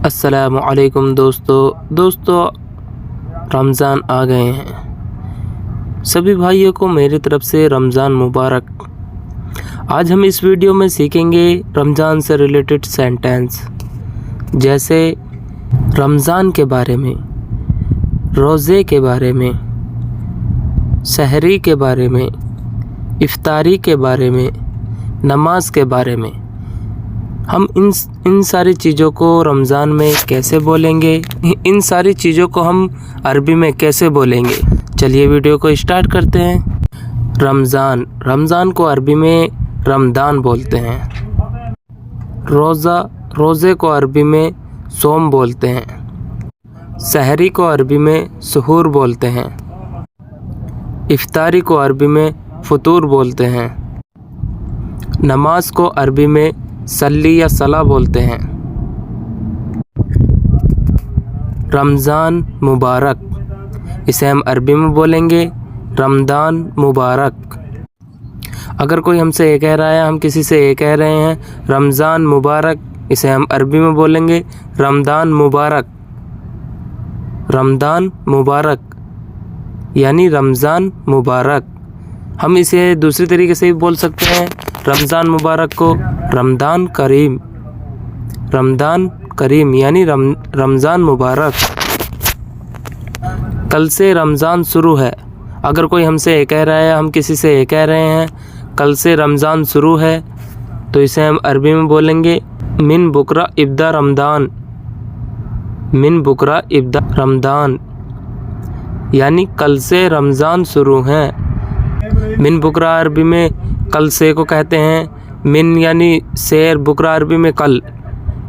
अस्सलामुअलैकुम दोस्तों रमज़ान आ गए हैं। सभी भाइयों को मेरी तरफ से रमज़ान मुबारक। आज हम इस वीडियो में सीखेंगे रमज़ान से रिलेटेड सेंटेंस, जैसे रमज़ान के बारे में, रोज़े के बारे में, सहरी के बारे में, इफ्तारी के बारे में, नमाज के बारे में। हम इन सारी चीज़ों को रमज़ान में कैसे बोलेंगे, इन सारी चीज़ों को हम अरबी में कैसे बोलेंगे। चलिए वीडियो को स्टार्ट करते हैं। रमज़ान को अरबी में रमदान बोलते हैं। रोज़े को अरबी में सोम बोलते हैं। सहरी को अरबी में सुहूर बोलते हैं। इफ्तारी को अरबी में फतूर बोलते हैं। नमाज को अरबी में सल्ली या सला बोलते हैं। रमज़ान मुबारक, इसे हम अरबी में बोलेंगे रमदान मुबारक। अगर कोई हमसे ये कह रहा है, हम किसी से ये कह रहे हैं रमज़ान मुबारक, इसे हम अरबी में बोलेंगे रमदान मुबारक। रमदान मुबारक यानी रमज़ान मुबारक। हम इसे दूसरी तरीके से भी बोल सकते हैं, रमज़ान मुबारक को रमदान करीम। रमदान करीम यानी रमज़ान मुबारक। कल से रमज़ान शुरू है। अगर कोई हमसे ये कह रहा है, हम किसी से ये कह रहे हैं कल से रमज़ान शुरू है, तो इसे हम अरबी में बोलेंगे मिन बुकरा इब्दा रमदान। मिन बुकरा इब्दा रमदान यानी कल से रमज़ान शुरू है। मिन बुकरा अरबी में कल से को कहते हैं। मिन यानी शेर, बुकरा अरबी में कल।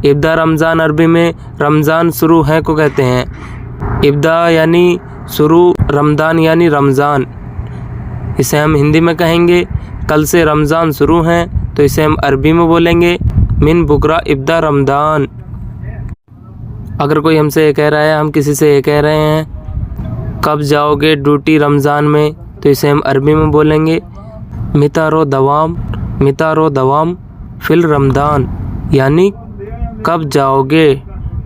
इब्दा रमज़ान अरबी में रमज़ान शुरू है को कहते हैं। इब्दा यानी शुरू, रमदान यानी रमज़ान। इसे हम हिंदी में कहेंगे कल से रमज़ान शुरू है, तो इसे हम अरबी में बोलेंगे मिन बुकरा इब्दा रमदान। अगर कोई हमसे ये कह रहा है, हम किसी से ये कह रहे हैं कब जाओगे ड्यूटी रमज़ान में, तो इसे हम अरबी में बोलेंगे मितारो दवाम फिल रमदान यानी कब जाओगे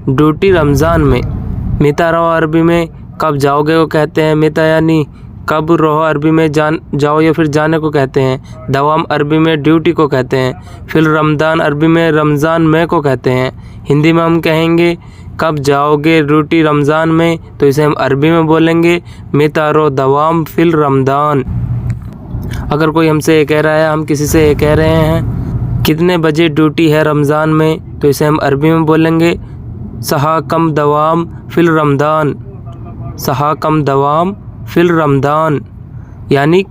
ड्यूटी रमज़ान में। मितारो अरबी में कब जाओगे को कहते हैं। मिता यानी कब, रहो अरबी में जाओ या फिर जाने को कहते हैं। दवाम अरबी में ड्यूटी को कहते हैं। फिल रमदान अरबी में रमज़ान में को कहते हैं। हिंदी में हम कहेंगे कब जाओगे ड्यूटी रमज़ान में, तो इसे हम अरबी में बोलेंगे मितारो दवाम फिल रमदान। अगर कोई हमसे ये कह रहा है, हम किसी से ये कह रहे हैं कितने बजे ड्यूटी है रमज़ान में, तो इसे हम अरबी में बोलेंगे सहा कम दवाम फिल रमदान। सहा कम दवाम फिल रमदान यानी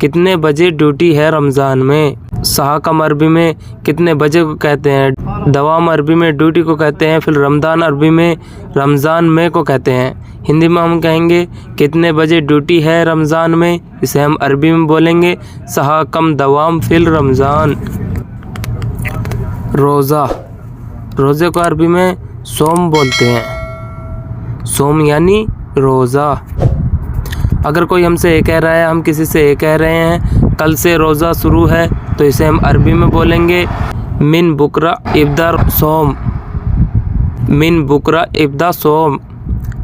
कितने बजे ड्यूटी है रमज़ान में। सहा कम अरबी में कितने बजे को कहते हैं। दवाम अरबी में ड्यूटी को कहते हैं। फिर रमदान अरबी में रमज़ान में को कहते हैं। हिंदी में हम कहेंगे कितने बजे ड्यूटी है रमज़ान में, इसे हम अरबी में बोलेंगे सहा कम दवाम फिल रमज़ान। रोज़े को अरबी में सोम बोलते हैं। सोम यानी रोज़ा। अगर कोई हमसे ये कह रहा है, हम किसी से ये कह रहे हैं कल से रोज़ा शुरू है, तो इसे हम अरबी में बोलेंगे मिन बुकरा इब्दा सोम। मिन बुकरा इब्दा सोम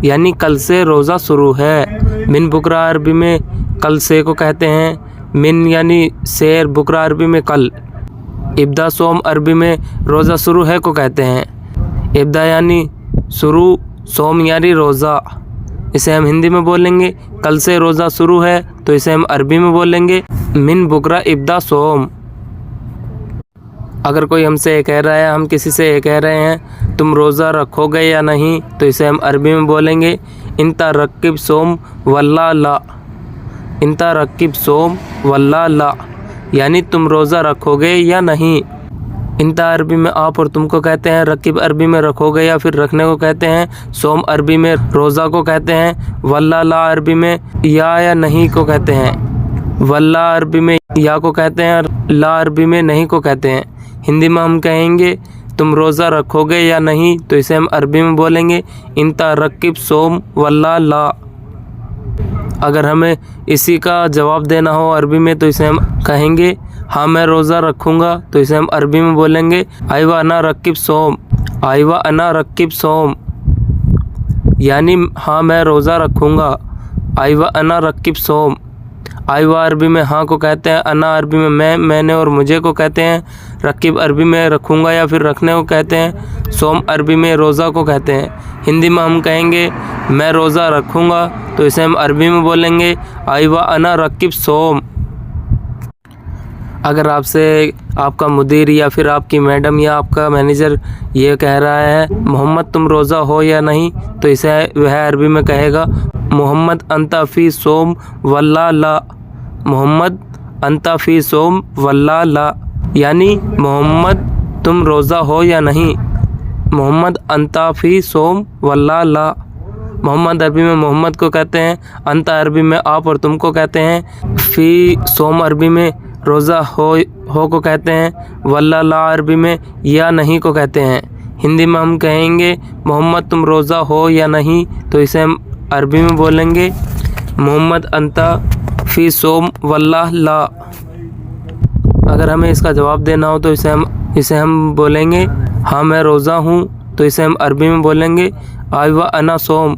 यानी कल से रोज़ा शुरू है। मिन बुकरा अरबी में कल से को कहते हैं। मिन यानी शेर, बुकरा अरबी में कल। इब्दा सोम अरबी में रोज़ा शुरू है को कहते हैं। इब्दा यानी शुरू, सोम यानी रोज़ा। इसे हम हिंदी में बोलेंगे कल से रोज़ा शुरू है, तो इसे हम अरबी में बोलेंगे मिन बुकरा इब्दा सोम। अगर कोई हमसे ये कह रहा है, हम किसी से ये कह रहे हैं तुम रोज़ा रखोगे या नहीं, तो इसे हम अरबी में बोलेंगे इंता रक्किब सोम वल्ला ला। इंता रक्किब सोम वल्ला ला यानी तुम रोज़ा रखोगे या नहीं। इंता अरबी में आप और तुमको कहते हैं। रकीब अरबी में रखोगे या फिर रखने को कहते हैं। सोम अरबी में रोज़ा को कहते हैं। वल्ला ला अरबी में या नहीं को कहते हैं। वल्ला अरबी में या को कहते हैं, ला अरबी में नहीं को कहते हैं। हिंदी में हम कहेंगे तुम रोज़ा रखोगे या नहीं, तो इसे हम अरबी में बोलेंगे इंता रकीब सोम वल्ला ला। अगर हमें इसी का जवाब देना हो अरबी में, तो इसे हम कहेंगे हाँ मैं रोज़ा रखूँगा, तो इसे हम अरबी में बोलेंगे आइवा ना रकीब सोम। आइवा अना रक्किब सोम, यानी हाँ मैं रोज़ा रखूँगा। आइवा अना रक्किब सोम। आइवा अरबी में हाँ को कहते हैं, अना अरबी में मैं, मैंने और मुझे को कहते हैं, रक्किब अरबी में रखूँगा या फिर रखने को कहते हैं, सोम अरबी में रोज़ा को कहते हैं। हिंदी में हम कहेंगे मैं रोज़ा रखूँगा तो इसे हम अरबी में बोलेंगे आइवा अना रक्किब सोम। अगर आपसे आपका मुदीर या फिर आपकी मैडम या आपका मैनेजर ये कह रहा है मोहम्मद तुम रोज़ा हो या नहीं, तो इसे वह अरबी में कहेगा मोहम्मद अंता फ़ी सोम वल्ला ला। मोहम्मद अंता फ़ी सोम वल्ला ला, यानी मोहम्मद तुम रोज़ा हो या नहीं। मोहम्मद अंता फ़ी सोम वल्ला ला। मोहम्मद अरबी में मोहम्मद को कहते हैं, अंता अरबी में आप और तुम को कहते हैं, फ़ी सोम अरबी में रोज़ा हो को कहते हैं, वल्ला ला अरबी में या नहीं को कहते हैं। हिंदी में हम कहेंगे मोहम्मद तुम रोज़ा हो या नहीं, तो इसे हम अरबी में बोलेंगे मोहम्मद अंता फ़ी सोम वल्ला ला। अगर हमें इसका जवाब देना हो तो इसे हम बोलेंगे हाँ मैं रोज़ा हूँ, तो इसे हम अरबी में बोलेंगे आइवा अना सोम।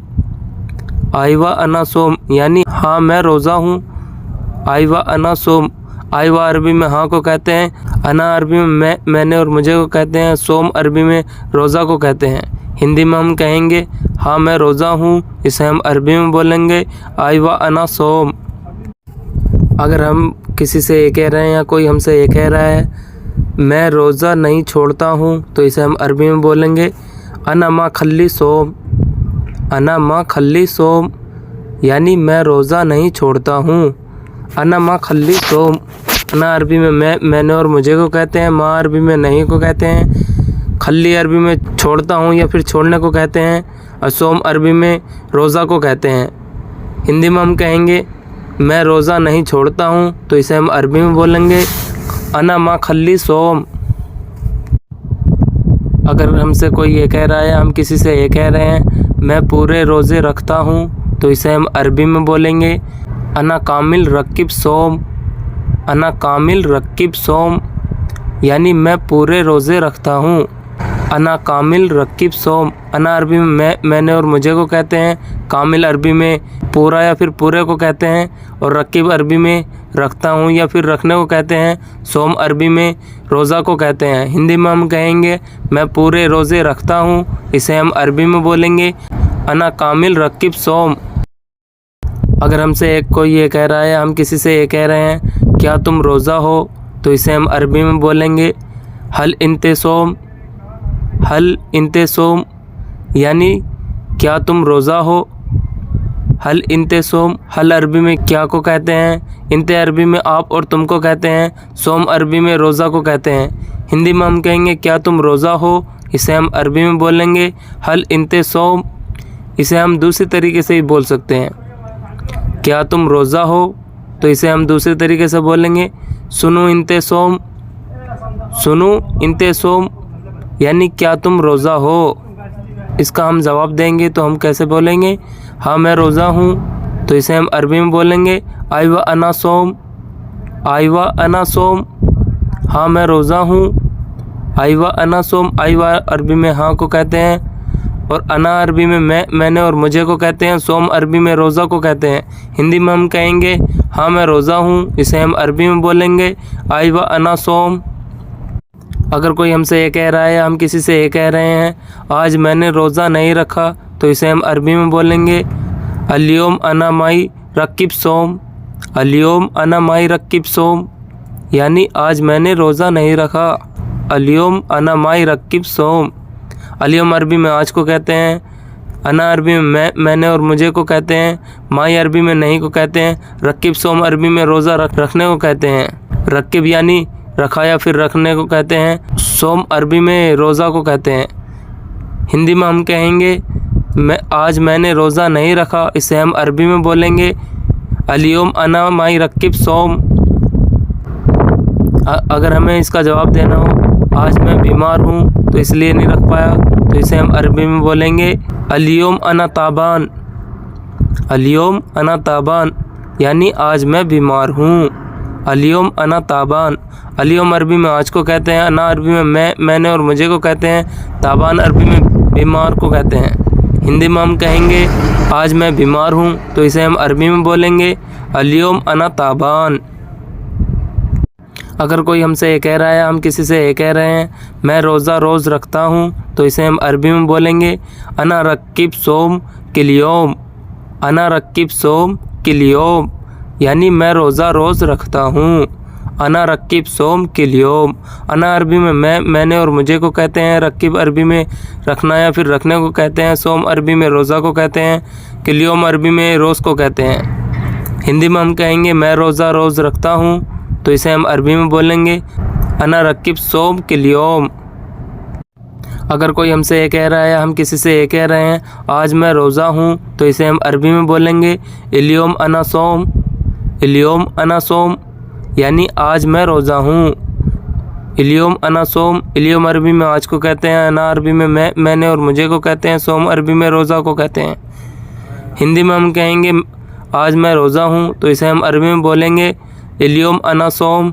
आइवा अना सोम, यानी हाँ मैं रोज़ा हूँ। आइवा अना सोम। आइवा अरबी में हाँ को कहते हैं, अना अरबी में मैंने और मुझे को कहते हैं, सोम अरबी में रोज़ा को कहते हैं। हिंदी में हम कहेंगे हाँ मैं रोज़ा हूँ, इसे हम अरबी में बोलेंगे आइवा अना सोम। अगर हम किसी से ये कह रहे हैं या कोई हमसे ये कह रहा है मैं रोज़ा नहीं छोड़ता हूँ, तो इसे हम अरबी में बोलेंगे अना मा खल्ली सोम। अना मा खल्ली सोम, यानी मैं रोज़ा नहीं छोड़ता हूँ। अना मा खल्ली सोम। अना अरबी में मैंने और मुझे को कहते हैं, माँ अरबी में नहीं को कहते हैं, खल्ली अरबी में छोड़ता हूँ या फिर छोड़ने को कहते हैं, और सोम अरबी में रोज़ा को कहते हैं। हिंदी में हम कहेंगे मैं रोज़ा नहीं छोड़ता हूँ, तो इसे हम अरबी में बोलेंगे अना मा खल्ली सोम। अगर हमसे कोई ये कह रहा है, हम किसी से ये कह रहे हैं मैं पूरे रोज़े रखता हूँ, तो इसे हम अरबी में बोलेंगे अना कामिल रक्किब सोम। अना कामिल रक्किब सोम, यानी मैं पूरे रोज़े रखता हूँ। अना कामिल रक्किब सोम। अना अरबी में मैंने और मुझे को कहते हैं, कामिल अरबी में पूरा या फिर पूरे को कहते हैं, और रक्किब अरबी में रखता हूँ या फिर रखने को कहते हैं, सोम अरबी में रोज़ा को कहते हैं। हिंदी में हम कहेंगे मैं पूरे रोज़े रखता हूँ, इसे हम अरबी में बोलेंगे अना कामिल रक्किब सोम। अगर हमसे कोई ये कह रहा है, हम किसी से ये कह रहे हैं क्या तुम रोज़ा हो, तो इसे हम अरबी में बोलेंगे हल इंते सोम। हल इंते सोम, यानी क्या तुम रोज़ा हो। हल इंते सोम। हल अरबी में क्या को कहते हैं, इंते अरबी में आप और तुम को कहते हैं, सोम अरबी में रोज़ा को कहते हैं। हिंदी में हम कहेंगे क्या तुम रोज़ा हो, इसे हम अरबी में बोलेंगे हल इंते सोम। इसे हम दूसरे तरीके से भी बोल सकते हैं, क्या तुम रोज़ा हो, तो इसे हम दूसरे तरीके से बोलेंगे सुनो इंते सोम। सुनो इंते सोम, यानी क्या तुम रोज़ा हो। इसका हम जवाब देंगे तो हम कैसे बोलेंगे, हाँ मैं रोज़ा हूँ, तो इसे हम अरबी में बोलेंगे आइवा अना सोम। आइवा अना सोम, हाँ मैं रोज़ा हूँ। आइवा अना सोम। आइवा अरबी में हाँ को कहते हैं, और अना अरबी में मैंने और मुझे को कहते हैं, सोम अरबी में रोज़ा को कहते हैं। हिंदी में हम कहेंगे हाँ मैं रोज़ा हूँ, इसे हम अरबी में बोलेंगे आइवा अना सोम। अगर कोई हमसे ये कह रहा है, हम किसी से ये कह रहे हैं आज मैंने रोज़ा नहीं रखा, तो इसे हम अरबी में बोलेंगे अल्योम अना माई रक्किब सोम। अल्योम अना माई रक्किब सोम, यानी आज मैंने रोज़ा नहीं रखा। अल्योम अना माई रक्किब सोम। अल्योम अरबी में आज को कहते हैं, अना अरबी में मैंने और मुझे को कहते हैं, माई अरबी में नहीं को कहते हैं, रक्किब सोम अरबी में रोज़ा रखने को कहते हैं। रक्किब यानी रखा या फिर रखने को कहते हैं, सोम अरबी में रोज़ा को कहते हैं। हिंदी में हम कहेंगे आज मैंने रोज़ा नहीं रखा, इसे हम अरबी में बोलेंगे अलियोम अना माई रक्किब सोम। अगर हमें इसका जवाब देना हो आज मैं बीमार हूँ तो इसलिए नहीं रख पाया, तो इसे हम अरबी में बोलेंगे अलियोम अना ताबान। अलियोम अना ताबान, यानी आज मैं बीमार हूँ। अलियोम अना ताबान। अलियोम अरबी में आज को कहते हैं, अना अरबी में मैंने और मुझे को कहते हैं, ताबान अरबी में बीमार को कहते हैं। हिंदी में हम कहेंगे आज मैं बीमार हूँ, तो इसे हम अरबी में बोलेंगे अलियोम अना ताबान। अगर कोई हमसे ये कह रहा है, हम किसी से ये कह रहे हैं मैं रोज़ा रोज़ रखता हूँ, तो इसे हम अरबी में बोलेंगे अना रक्किब सोम किलियोम। अना रक्किब सोम किलियोम यानी मैं रोज़ा रोज़ रखता हूँ। अना रक्किब सोम किलियोम। अना अरबी में मैंने और मुझे को कहते हैं, रक्किब अरबी में रखना या फिर रखने को कहते हैं, सोम अरबी में रोज़ा को कहते हैं, किलियोम अरबी में रोज़ को कहते हैं। हिंदी में हम कहेंगे मैं रोज़ा रोज़ रखता हूँ, तो इसे हम अरबी में बोलेंगे अना रक्किब सोम किलियोम। अगर कोई हमसे ये कह रहा है, हम किसी से ये कह रहे हैं आज मैं रोज़ा हूँ, तो इसे हम अरबी में बोलेंगे इलियोम अना सोम। इलियोम अना सोम यानी आज मैं रोज़ा हूँ। इलियोम अना सोम। इलियोम अरबी में आज को कहते हैं, अना अरबी में मैंने और मुझे को कहते हैं, सोम अरबी में रोज़ा को कहते हैं। हिंदी में हम कहेंगे आज मैं रोज़ा हूँ, तो इसे हम अरबी में बोलेंगे इलियोम अना सोम।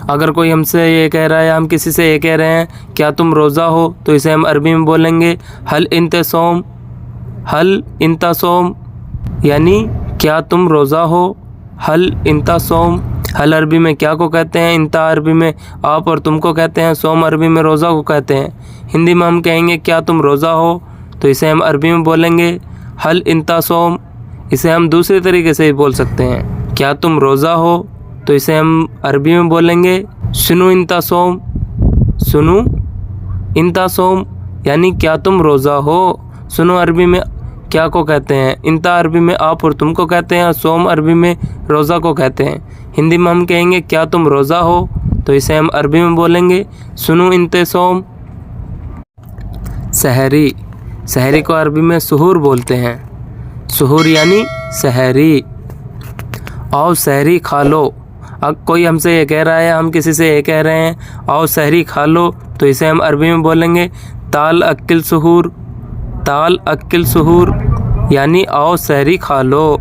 अगर कोई हमसे ये कह रहा है, हम किसी से ये कह रहे हैं क्या तुम रोज़ा हो, तो इसे हम अरबी में बोलेंगे हल इंते सोम। हल इंता सोम यानी क्या तुम रोज़ा हो। हल इंता सोम। हल अरबी में क्या को कहते हैं, इंता अरबी में आप और तुम को कहते हैं, सोम अरबी में रोज़ा को कहते हैं। हिंदी में हम कहेंगे क्या तुम रोज़ा हो, तो इसे हम अरबी में बोलेंगे हल इंता सोम। इसे हम दूसरे तरीके से भी बोल सकते हैं, क्या तुम रोज़ा हो, तो इसे हम अरबी में बोलेंगे सुनु इंता सोम। सुनु इंता सोम यानी क्या तुम रोज़ा हो। सुनु अरबी में क्या को कहते हैं, इंता अरबी में आप और तुम को कहते हैं, और सोम अरबी में रोज़ा को कहते हैं। हिंदी में हम कहेंगे क्या तुम रोज़ा हो, तो इसे हम अरबी में बोलेंगे सुनु इंते सोम। सहरी। सहरी को अरबी में सुहूर बोलते हैं। सुहूर यानी सहरी। आओ सहरी खा लो। अब कोई हमसे ये कह रहा है, हम किसी से ये कह रहे हैं आओ सहरी खा लो, तो इसे हम अरबी में बोलेंगे ताल अक्किल सुहूर। ताल अक्किल सुहूर यानी आओ सहरी खा लो।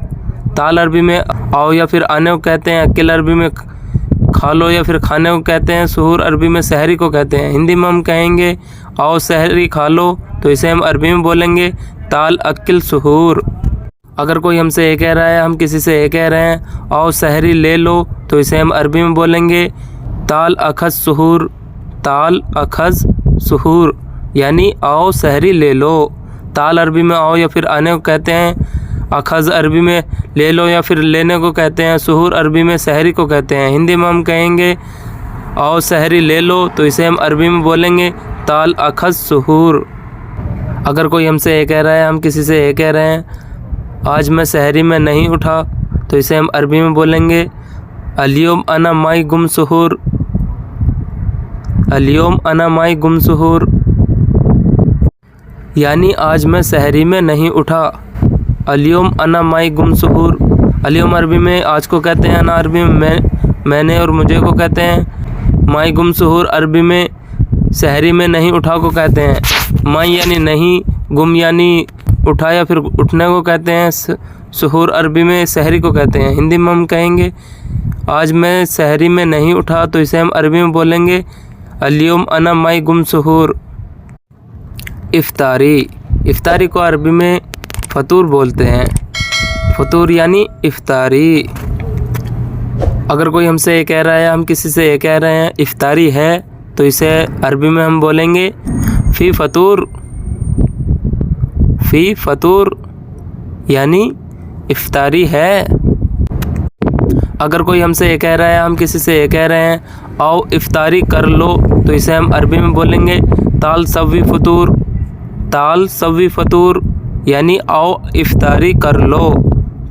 ताल अरबी में आओ या फिर आने को कहते हैं, अक्किल अरबी में खा लो या फिर खाने को कहते हैं, सुहूर अरबी में सहरी को कहते हैं। हिंदी में हम कहेंगे आओ सहरी खा लो, तो इसे हम अरबी में बोलेंगे ताल अक्किल सुहूर। अगर कोई हमसे ये कह रहा है, हम किसी से ये कह रहे हैं आओ सहरी ले लो, तो इसे हम अरबी में बोलेंगे ताल अखज़ सुहूर। ताल अखज़ सुहूर यानी आओ सहरी ले लो। ताल अरबी में आओ या फिर आने को कहते हैं, अखज़ अरबी में ले लो या फिर लेने को कहते हैं, सुहूर अरबी में सहरी को कहते हैं। हिंदी में हम कहेंगे आओ सहरी ले लो, तो इसे हम अरबी में बोलेंगे ताल अखज़ सुहूर। अगर कोई हमसे ये कह रहा है, हम किसी से ये कह रहे हैं आज मैं सहरी में नहीं उठा, तो इसे हम अरबी में बोलेंगे अलियोम अना माई गुम सुहूर। अलियोम अना माई गुम सुहूर यानी आज मैं सहरी में नहीं उठा। अलियोम अना माई गुम सुहूर। अलियोम अरबी में आज को कहते हैं, अना अरबी में मैंने और मुझे को कहते हैं, माई गुम सुहूर अरबी में सहरी में नहीं उठा को कहते हैं। माई यानी नहीं, गुम यानी उठा या फिर उठने को कहते हैं, सुहूर अरबी में सहरी को कहते हैं। हिंदी में हम कहेंगे आज मैं सहरी में नहीं उठा, तो इसे हम अरबी में बोलेंगे अलियोम अना माई गुम सुहूर। इफ्तारी। इफ्तारी को अरबी में फतूर बोलते हैं। फतूर यानी इफ्तारी। अगर कोई हमसे ये कह रहा है, हम किसी से ये कह रहे हैं इफ्तारी है, तो इसे अरबी में हम बोलेंगे फ़ी फतूर। फ़ी फतूर यानी इफ्तारी है। अगर कोई हमसे ये कह रहा है, हम किसी से ये कह रहे हैं आओ इफ्तारी कर लो, तो इसे हम अरबी में बोलेंगे ताल सव्वी फतूर। ताल सव्वी फतूर यानी आओ इफ्तारी कर लो।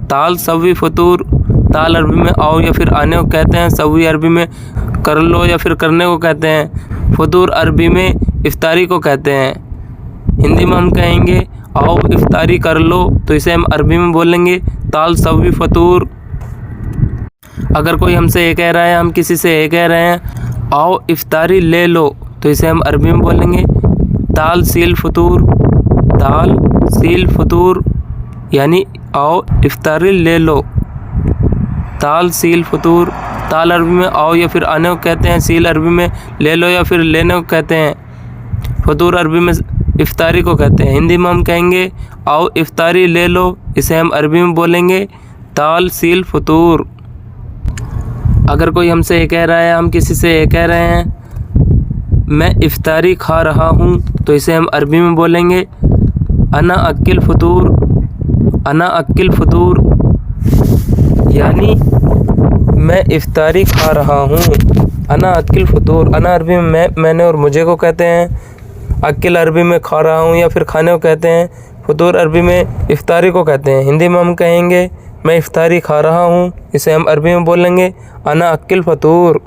ताल सव्वी फतूर। ताल अरबी में आओ या फिर आने को कहते हैं, सव्वी अरबी में कर लो या फिर करने को कहते हैं, फतूर अरबी में इफ्तारी को कहते हैं। हिंदी में हम कहेंगे आओ इफ्तारी कर लो, तो इसे हम अरबी में बोलेंगे ताल सव्वी फतूर। अगर कोई हमसे ये कह रहा है, हम किसी से ये कह रहे हैं आओ इफ्तारी ले लो, तो इसे हम अरबी में बोलेंगे ताल सील फतूर। ताल सील फतूर यानी आओ इफ्तारी ले लो। ताल सील फतूर। ताल अरबी में आओ या फिर आने को कहते हैं। सील अरबी में ले लो या फिर लेने को कहते हैं। फतूर अरबी में इफ्तारी को कहते हैं। हिंदी में हम कहेंगे आओ इफ्तारी ले लो, इसे हम अरबी में बोलेंगे ताल सील फतूर। अगर कोई हमसे ये कह रहा है, हम किसी से ये कह रहे हैं मैं इफ्तारी खा रहा हूँ, तो इसे हम अरबी में बोलेंगे अना अक्किल फतूर। अना अक्किल फतूर यानी मैं इफ्तारी खा रहा हूँ। अना अक्किल फतूर। अना अरबी में मैंने और मुझे को कहते हैं। अक्किल अरबी में खा रहा हूँ या फिर खाने को कहते हैं। फतूर अरबी में इफ्तारी को कहते हैं। हिंदी में हम कहेंगे मैं इफ्तारी खा रहा हूँ, इसे हम अरबी में बोलेंगे अना अक्किल फतूर।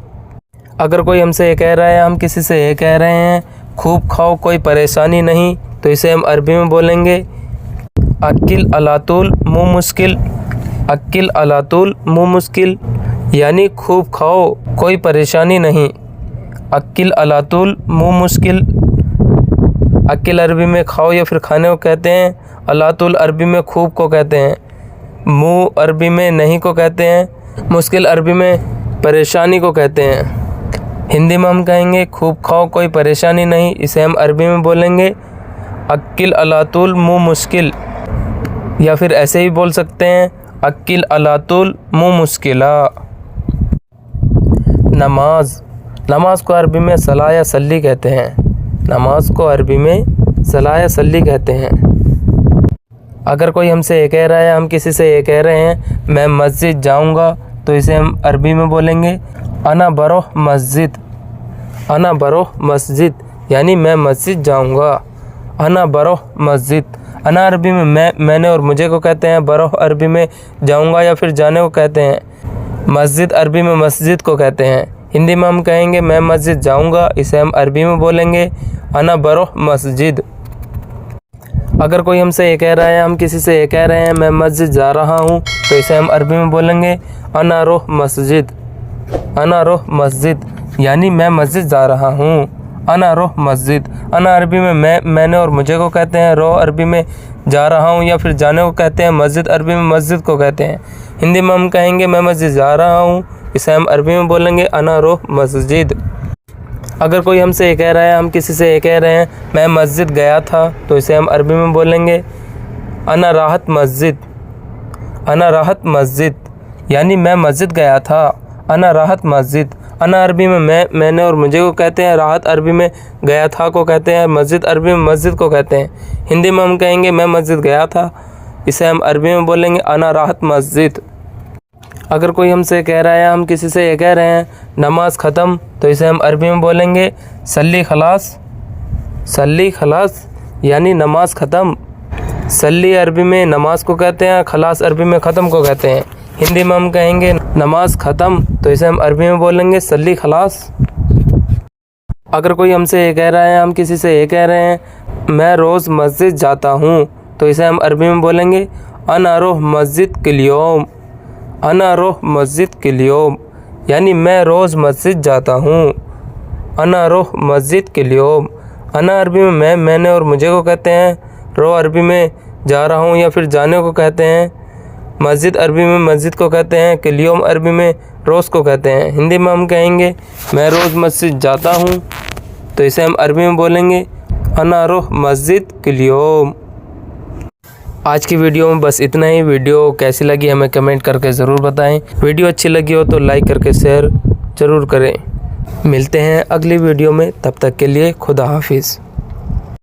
अगर कोई हमसे ये कह रहा है, हम किसी से ये कह रहे हैं खूब खाओ कोई परेशानी नहीं, तो इसे हम अरबी में बोलेंगे अक्किल अलातुल मुँह मुश्किल। अक्किल अलातुल मुँह मुश्किल यानी खूब खाओ कोई परेशानी नहीं। अक्किल अलातुल मुँह मुश्किल। अक्किल अरबी में खाओ या फिर खाने को कहते हैं। अलातुल अरबी में खूब को कहते हैं। मुँह अरबी में नहीं को कहते हैं। मुश्किल अरबी में परेशानी को कहते हैं। हिंदी में हम कहेंगे खूब खाओ कोई परेशानी नहीं, इसे हम अरबी में बोलेंगे अक्किल अलातुल मुँह मुश्किल, या फिर ऐसे ही बोल सकते हैं अक्किल अलातुल मुँह मुश्किला। नमाज। नमाज को अरबी में सला या सल्ली कहते हैं। नमाज को अरबी में सला या सल्ली कहते हैं। अगर कोई हमसे ये कह रहा है, हम किसी से ये कह रहे हैं मैं मस्जिद जाऊंगा, तो इसे हम अरबी में बोलेंगे अना बरोह मस्जिद। अना बरोह मस्जिद यानी मैं मस्जिद जाऊंगा। अना बरोह मस्जिद। अना अरबी में मैंने और मुझे को कहते हैं। बरोह अरबी में जाऊंगा या फिर जाने को कहते हैं। मस्जिद अरबी में मस्जिद को कहते हैं। हिंदी में हम कहेंगे मैं मस्जिद जाऊंगा, इसे हम अरबी में बोलेंगे अना बरोह मस्जिद। अगर कोई हमसे ये कह रहा है, हम किसी से ये कह रहे हैं मैं मस्जिद जा रहा हूँ, तो इसे हम अरबी में बोलेंगे अना रोह मस्जिद। अना रोह मस्जिद यानी मैं मस्जिद जा रहा हूँ। अना रोह मस्जिद। अना अरबी में मैंने और मुझे को कहते हैं। रोह अरबी में जा रहा हूँ या फिर जाने को कहते हैं। मस्जिद अरबी में मस्जिद को कहते हैं। हिंदी में हम कहेंगे मैं मस्जिद जा रहा हूँ, इसे हम अरबी में बोलेंगे अना रोह मस्जिद। अगर कोई हमसे ये कह रहा है, हम किसी से ये कह रहे हैं मैं मस्जिद गया था, तो इसे हम अरबी में बोलेंगे अना राहत मस्जिद। अना राहत मस्जिद यानी मैं मस्जिद गया था। अना राहत मस्जिद। अना अरबी में मैंने और मुझे को कहते हैं। राहत अरबी में गया था को कहते हैं। मस्जिद अरबी में मस्जिद को कहते हैं। हिंदी में हम कहेंगे मैं मस्जिद गया था, इसे हम अरबी में बोलेंगे अना राहत मस्जिद। अगर कोई हमसे कह रहा है, हम किसी से ये कह रहे हैं नमाज ख़त्म, तो इसे हम अरबी में बोलेंगे सल्ली खलास। सल्ली खलास यानी नमाज ख़त्म। सल्ली अरबी में नमाज को कहते हैं। खलास अरबी में ख़त्म को कहते हैं। हिंदी में हम कहेंगे नमाज ख़त्म, तो इसे हम अरबी में बोलेंगे सल्ली खलास। अगर कोई हमसे ये कह रहा है, हम किसी से ये कह रहे हैं मैं रोज़ मस्जिद जाता हूँ, तो इसे हम अरबी में बोलेंगे अना रोह मस्जिद किल यौम। अना रोह मस्जिद किल यौम यानी मैं रोज़ मस्जिद जाता हूँ। अना रोह मस्जिद किल यौम। अना अरबी में मैंने और मुझे को कहते हैं। रो अरबी में जा रहा हूँ या फिर जाने को कहते हैं। मस्जिद अरबी में मस्जिद को कहते हैं। किल यौम अरबी में रोज़ को कहते हैं। हिंदी में हम कहेंगे मैं रोज़ मस्जिद जाता हूँ, तो इसे हम अरबी में बोलेंगे अना रोह मस्जिद किल यौम। आज की वीडियो में बस इतना ही। वीडियो कैसी लगी हमें कमेंट करके ज़रूर बताएं। वीडियो अच्छी लगी हो तो लाइक करके शेयर ज़रूर करें। मिलते हैं अगली वीडियो में, तब तक के लिए खुदा हाफिज़।